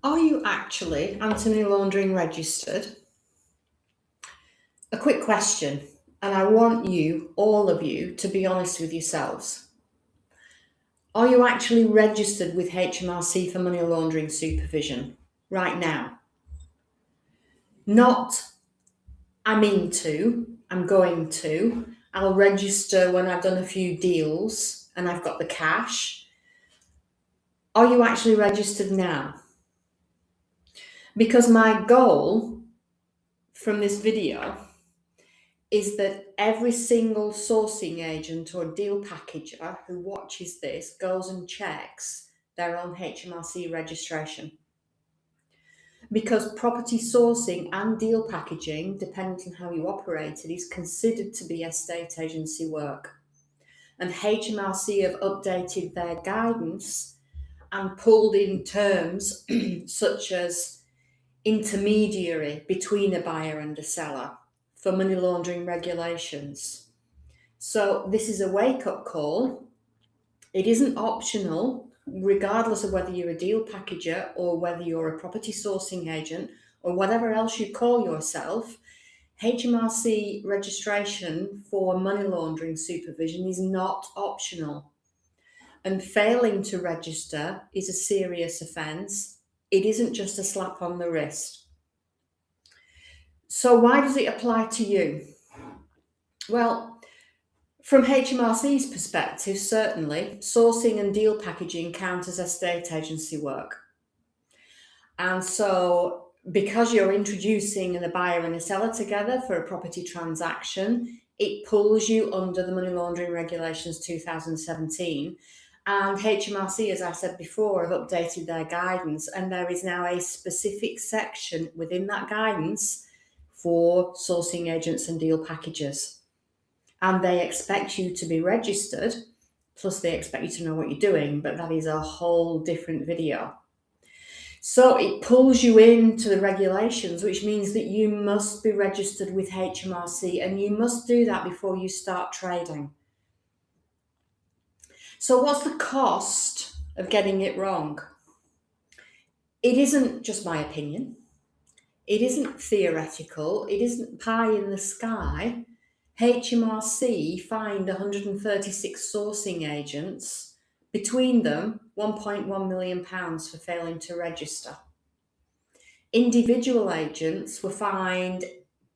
Are you actually anti-money laundering registered? A quick question, and I want you, all of you, to be honest with yourselves. Are you actually registered with HMRC for money laundering supervision right now? Not, I'm going to, I'll register when I've done a few deals and I've got the cash. Are you actually registered now? Because my goal from this video is that every single sourcing agent or deal packager who watches this goes and checks their own HMRC registration. Because property sourcing and deal packaging, depending on how you operate it, is considered to be estate agency work. And HMRC have updated their guidance and pulled in terms such as intermediary between a buyer and a seller for money laundering regulations. So this is a wake-up call. It isn't optional, regardless of whether you're a deal packager or whether you're a property sourcing agent or whatever else you call yourself. HMRC registration for money laundering supervision is not optional. And failing to register is a serious offence. It isn't just a slap on the wrist. So why does it apply to you? Well, from HMRC's perspective, certainly, sourcing and deal packaging count as estate agency work. And so because you're introducing a buyer and a seller together for a property transaction, it pulls you under the Money Laundering Regulations 2017. And HMRC, as I said before, have updated their guidance, and there is now a specific section within that guidance for sourcing agents and deal packagers. And they expect you to be registered, plus they expect you to know what you're doing, but that is a whole different video. So it pulls you into the regulations, which means that you must be registered with HMRC, and you must do that before you start trading. So what's the cost of getting it wrong? It isn't just my opinion. It isn't theoretical. It isn't pie in the sky. HMRC fined 136 sourcing agents, between them £1.1 million for failing to register. Individual agents were fined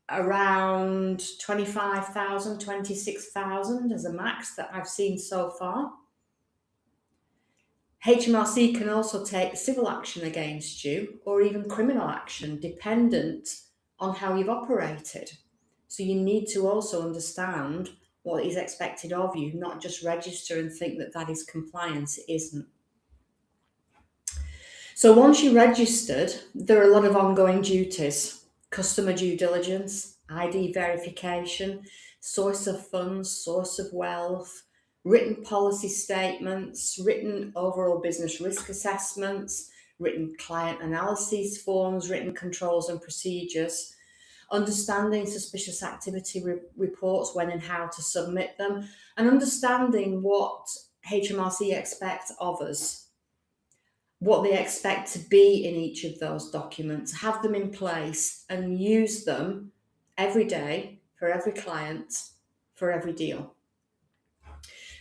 around 25,000, 26,000 as a max that I've seen so far. HMRC can also take civil action against you or even criminal action, dependent on how you've operated. So you need to also understand what is expected of you, not just register and think that that is compliance. It isn't. So once you're registered, there are a lot of ongoing duties: customer due diligence, ID verification, source of funds, source of wealth, written policy statements, written overall business risk assessments, written client analyses forms, written controls and procedures, understanding suspicious activity reports, when and how to submit them, and understanding what HMRC expects of us, what they expect to be in each of those documents, have them in place and use them every day for every client, for every deal.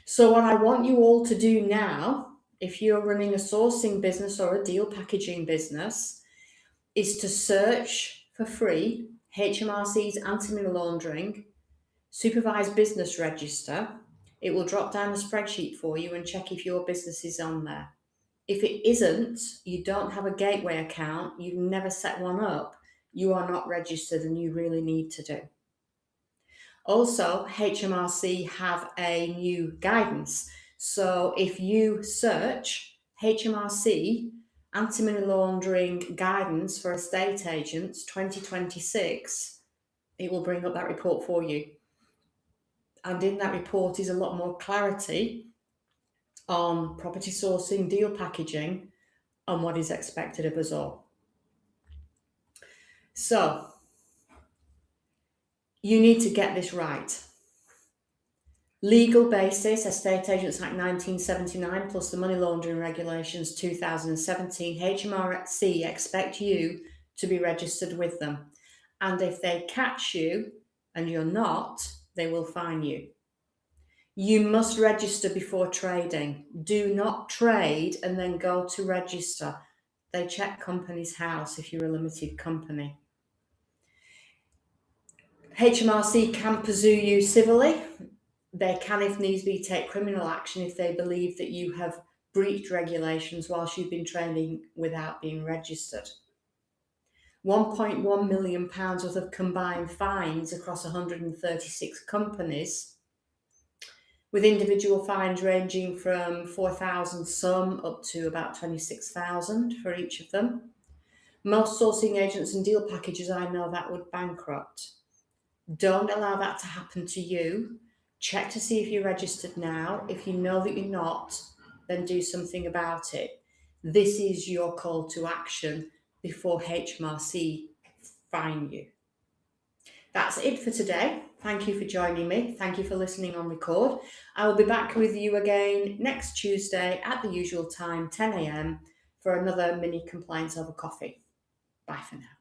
So what I want you all to do now, if you're running a sourcing business or a deal packaging business, is to search for free HMRC's anti-money laundering supervised business register. It will drop down a spreadsheet for you and check if your business is on there. If it isn't, you don't have a gateway account, you've never set one up, you are not registered, and you really need to do. Also, HMRC have a new guidance. So if you search HMRC anti-money laundering guidance for estate agents 2026, it will bring up that report for you. And in that report is a lot more clarity on property sourcing, deal packaging, and what is expected of us all. So you need to get this right. Legal basis, Estate Agents Act 1979 plus the Money Laundering Regulations 2017, HMRC expect you to be registered with them. And if they catch you and you're not, they will fine you. You must register before trading. Do not trade and then go to register. They check company's house if you're a limited company. HMRC can pursue you civilly. They can, if needs be, take criminal action if they believe that you have breached regulations whilst you've been trading without being registered. £1.1 million worth of combined fines across 136 companies, with individual fines ranging from 4,000 some up to about 26,000 for each of them. Most sourcing agents and deal packages I know that would bankrupt. Don't allow that to happen to you. Check to see if you're registered now. If you know that you're not, then do something about it. This is your call to action before HMRC fine you. That's it for today. Thank you for joining me. Thank you for listening on record. I will be back with you again next Tuesday at the usual time, 10 a.m, for another mini compliance over coffee. Bye for now.